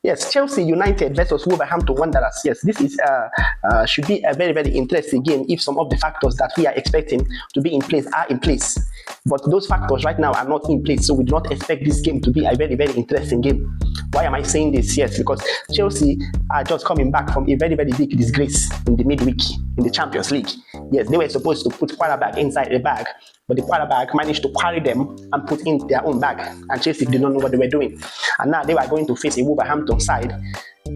Yes, Chelsea United versus Wolverhampton Wanderers. Yes, this is should be a very, very interesting game if some of the factors that we are expecting to be in place are in place. But those factors right now are not in place, so we do not expect this game to be a very, very interesting game. Why am I saying this? Yes, because Chelsea are just coming back from a very, very big disgrace in the midweek in the Champions League. Yes, they were supposed to put quarterback inside the bag, but the quarterback managed to carry them and put in their own bag, and Chelsea did not know what they were doing. And now they were going to face a Wolverhampton side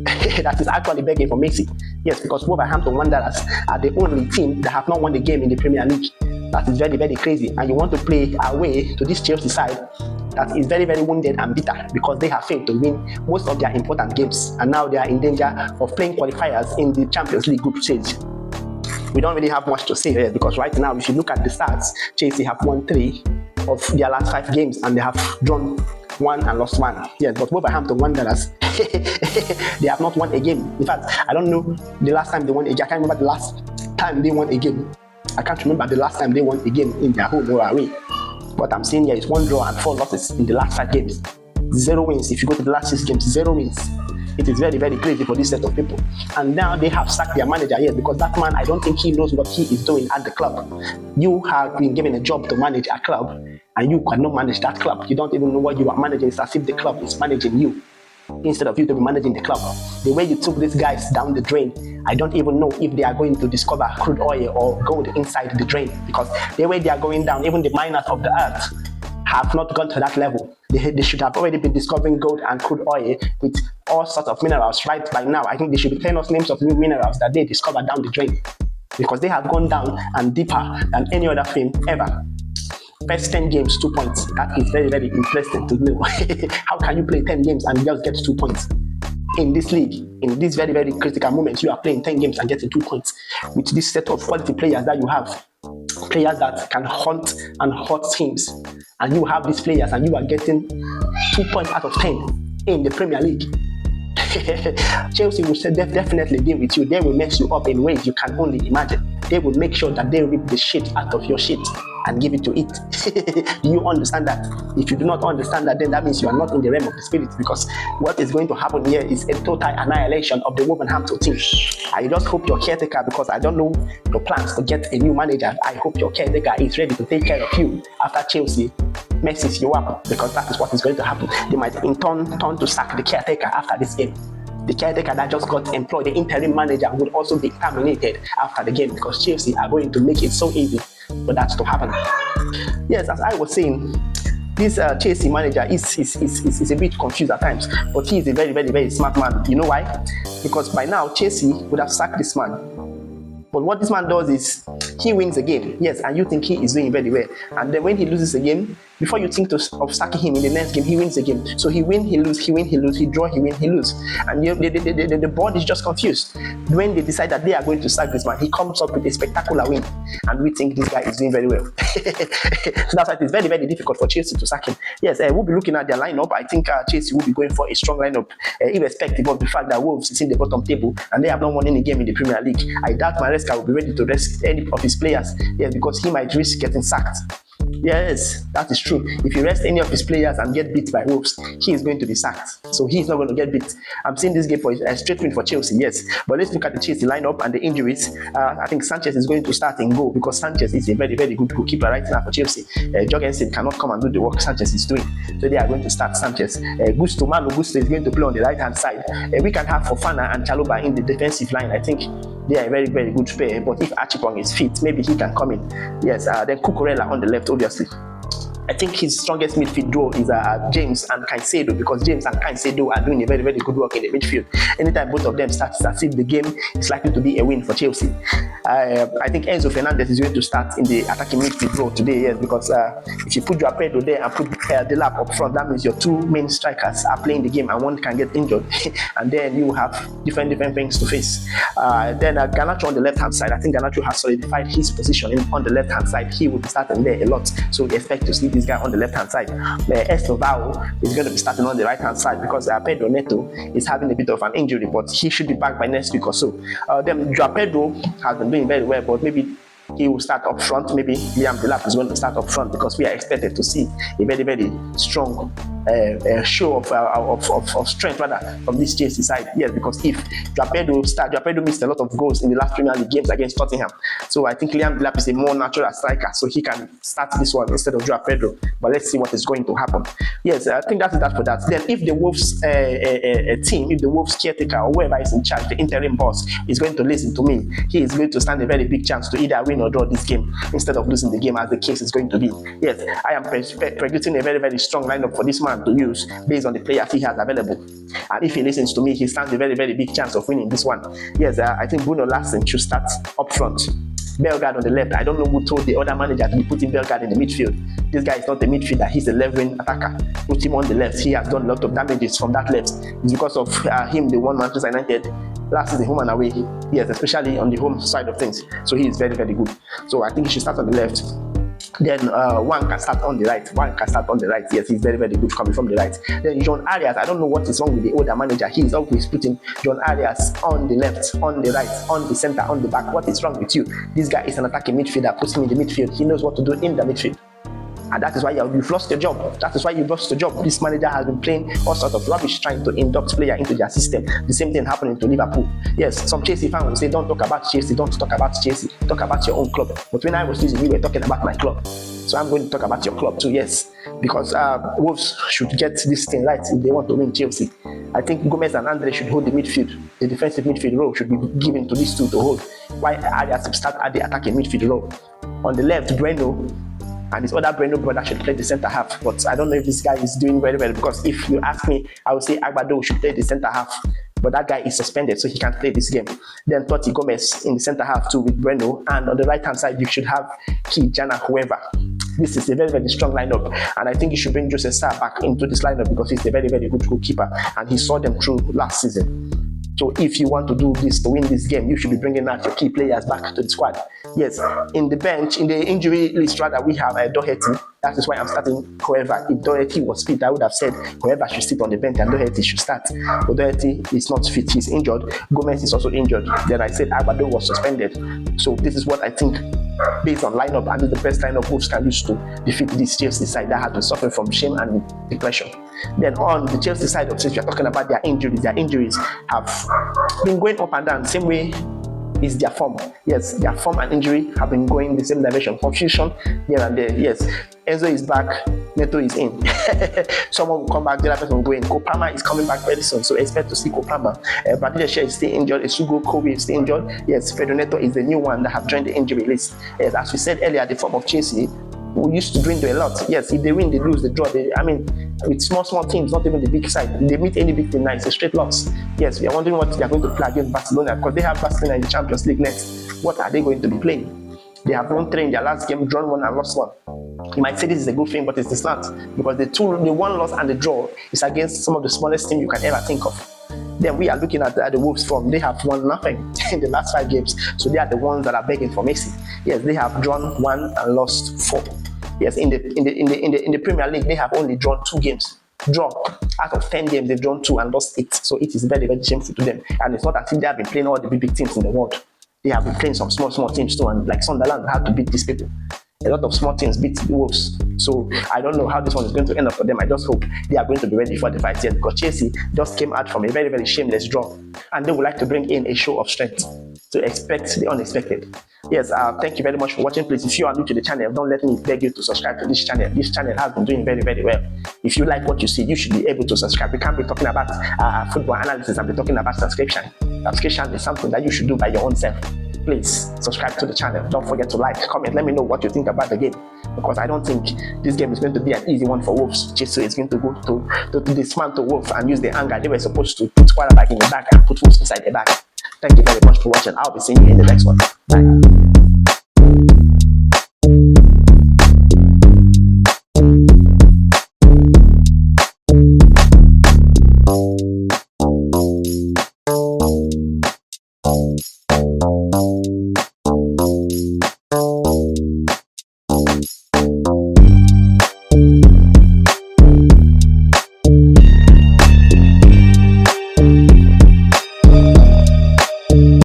that is actually begging for mercy. Yes, because Wolverhampton Wanderers are the only team that have not won the game in the Premier League. That is very, very crazy. And you want to play away to this Chelsea side that is very, very wounded and bitter because they have failed to win most of their important games. And now they are in danger of playing qualifiers in the Champions League group stage. We don't really have much to say here because right now, if you look at the stats, Chelsea have won 3 of their last 5 games and they have drawn 1 and lost 1. Yes, but Wolverhampton Wanderers, they have not won a game. In fact, I don't know the last time they won a game. I can't remember the last time they won a game. I can't remember the last time they won a game in their home or away. What I'm saying here is 1 draw and 4 losses in the last 5 games. 0 wins. If you go to the last 6 games, 0 wins. It is very, very crazy for this set of people. And now they have sacked their manager here because that man, I don't think he knows what he is doing at the club. You have been given a job to manage a club and you cannot manage that club. You don't even know what you are managing. It's as if the club is managing you instead of you to be managing the club. The way you took these guys down the drain, I don't even know if they are going to discover crude oil or gold inside the drain, because the way they are going down, even the miners of the earth have not gone to that level. They should have already been discovering gold and crude oil with all sorts of minerals right by now. I think they should be telling us names of new minerals that they discovered down the drain, because they have gone down and deeper than any other thing ever. First 10 games, 2 points. That is very, very interesting to know. How can you play 10 games and just get 2 points? In this league, in this very, very critical moment, you are playing 10 games and getting 2 points with this set of quality players that you have. Players that can hunt and hurt teams. And you have these players and you are getting 2 points out of 10 in the Premier League. Chelsea will definitely deal with you. They will mess you up in ways you can only imagine. They will make sure that they rip the shit out of your shit and give it to it. Do you understand that? If you do not understand that, then that means you are not in the realm of the spirit, because what is going to happen here is a total annihilation of the Wolverhampton team. I just hope your caretaker, because I don't know your plans to get a new manager, I hope your caretaker is ready to take care of you after Chelsea messes you up, because that is what is going to happen. They might in turn to sack the caretaker after this game. The caretaker that just got employed, the interim manager, would also be terminated after the game, because Chelsea are going to make it so easy for that to happen. Yes, as I was saying, this Chelsea manager is a bit confused at times, but he is a very, very, very smart man. You know why? Because by now Chelsea would have sacked this man. But what this man does is he wins a game, yes, and you think he is doing very well. And then when he loses a game, before you think of sacking him in the next game, he wins a game. So he win, he lose, he win, he lose, he draw, he win, he lose. And the board is just confused. When they decide that they are going to sack this man, he comes up with a spectacular win. And we think this guy is doing very well. So that's why it is very, very difficult for Chelsea to sack him. Yes, we'll be looking at their lineup. I think Chelsea will be going for a strong lineup, irrespective of the fact that Wolves is in the bottom table and they have not won any game in the Premier League. I doubt Maresca will be ready to risk any of his players, yes, because he might risk getting sacked. Yes, that is true. If you rest any of his players and get beat by Wolves, he is going to be sacked. So he is not going to get beat. I'm seeing this game for a straight win for Chelsea, yes. But let's look at the Chelsea lineup and the injuries. I think Sanchez is going to start in goal, because Sanchez is a very, very good goalkeeper right now for Chelsea. Jorgensen cannot come and do the work Sanchez is doing. So they are going to start Sanchez. Malo Gusto is going to play on the right-hand side. We can have Fofana and Chalobah in the defensive line. I think they are a very, very good pair. But if Achipong is fit, maybe he can come in. Yes, then Cucurella on the left, obviously. I think his strongest midfield duo is James and Caicedo, because James and Caicedo are doing a very, very good work in the midfield. Anytime both of them start, it's the game is likely to be a win for Chelsea. I think Enzo Fernandez is going to start in the attacking midfield role today, yes, because if you put Joao Pedro there and put Delap up front, that means your two main strikers are playing the game and one can get injured, and then you have different things to face. Then Garnacho on the left-hand side, I think Garnacho has solidified his position on the left-hand side. He will be starting there a lot, so we expect to see this guy on the left-hand side. Estovao is going to be starting on the right-hand side, because Pedro Neto is having a bit of an injury, but he should be back by next week or so. Then Joao Pedro has been doing very well, but maybe he will start up front. Maybe Liam Delap is going to start up front, because we are expected to see a very, very strong show of strength rather from this Chelsea side. Yes, because if Joao Pedro missed a lot of goals in the last Premier League games against Tottenham, so I think Liam Delap is a more natural striker, so he can start this one instead of Joao Pedro. But let's see what is going to happen. Yes, I think that's that for that. Then if the Wolves team, if the Wolves caretaker or whoever is in charge, the interim boss, is going to listen to me, he is going to stand a very big chance to either win or draw this game instead of losing the game, as the case is going to be. Yes, I am predicting a very, very strong lineup for this man to use based on the players he has available. And if he listens to me, he stands a very, very big chance of winning this one. Yes, I think Bruno Larsen should start up front. Bellegarde on the left. I don't know who told the other manager to be putting Bellegarde in the midfield. This guy is not a midfielder, he's a left-wing attacker. Put him on the left. He has done a lot of damages from that left. It's because of him they won Manchester United last season, home and away. Yes, especially on the home side of things. So he is very, very good. So I think he should start on the left. Then one can start on the right. Yes, he's very, very good coming from the right. Then John Arias, I don't know what is wrong with the older manager. He's always putting John Arias on the left, on the right, on the center, on the back. What is wrong with you? This guy is an attacking midfielder. Put him in the midfield. He knows what to do in the midfield. And that is why you've lost your job. That is why you've lost your job. This manager has been playing all sorts of rubbish, trying to induct players into their system. The same thing happening to Liverpool. Yes, some Chelsea fans will say, don't talk about Chelsea, talk about your own club. But when I was listening, you were talking about my club. So I'm going to talk about your club too, yes. Because Wolves should get this thing right if they want to win Chelsea. I think Gomez and Andre should hold the midfield. The defensive midfield role should be given to these two to hold, while Arias start at the attacking midfield role. On the left, Breno and his other Breno brother should play the centre half. But I don't know if this guy is doing very well, because if you ask me, I would say Agbado should play the centre half. But that guy is suspended, so he can't play this game. Then Totti Gomez in the centre half too with Breno. And on the right hand side, you should have Kijana, whoever. This is a very, very strong lineup. And I think you should bring Jose Sarr back into this lineup, because he's a very, very good goalkeeper. And he saw them through last season. So if you want to do this, to win this game, you should be bringing out your key players back to the squad. Yes, in the bench, in the injury list rather, we have Doherty. That is why I'm starting whoever. If Doherty was fit, I would have said whoever should sit on the bench and Doherty should start. But Doherty is not fit, he's injured. Gomez is also injured. Then I said Agbado was suspended. So this is what I think, based on lineup, and the best lineup Wolves can use to defeat this Chelsea side that has been suffering from shame and depression. Then on the Chelsea side of things, we are talking about their injuries. Their injuries have been going up and down, same way is their form. Yes, their form and injury have been going the same direction. Confusion here and there. Yes, Enzo is back, Neto is in. Someone will come back, the other person will go in. Kopama is coming back very soon, so expect to see Kopama. Bradley is still injured. Esugo Kobe is still injured. Yes, Pedro Neto is the new one that have joined the injury list. Yes, as we said earlier, the form of Chelsea we used to dwindle a lot. Yes, if they win, they lose, they draw. With small teams, not even the big side, they meet any big team now, it's a straight loss. Yes, we are wondering what they are going to play against Barcelona, because they have Barcelona in the Champions League next. What are they going to be playing? They have won 3 in their last game, drawn 1 and lost 1. You might say this is a good thing, but it's not, because the 1 loss and the draw is against some of the smallest teams you can ever think of. Then we are looking at the Wolves form. They have won nothing in the last 5 games, so they are the ones that are begging for Messi. Yes, they have drawn 1 and lost 4. Yes, in the Premier League, they have only drawn 2 games. Draw out of 10 games, they've drawn 2 and lost 8. So it is very, very shameful to them. And it's not as if they have been playing all the big teams in the world. They have been playing some small teams too, and like Sunderland had to beat these people. A lot of small teams beat the Wolves. So I don't know how this one is going to end up for them. I just hope they are going to be ready for the fight, because Chelsea just came out from a very, very shameless draw, and they would like to bring in a show of strength. So expect the unexpected. Yes, thank you very much for watching. Please, if you are new to the channel, don't let me beg you to subscribe to this channel. This channel has been doing very, very well. If you like what you see, you should be able to subscribe. We can't be talking about football analysis and be talking about subscription. Subscription is something that you should do by your own self. Please subscribe to the channel. Don't forget to like, comment, let me know what you think about the game, because I don't think this game is going to be an easy one for Wolves. Chelsea is going to go to dismantle Wolves and use the anger. They were supposed to put quarterback in the back and put Wolves inside the back. Thank you very much for watching. I'll be seeing you in the next one. Bye.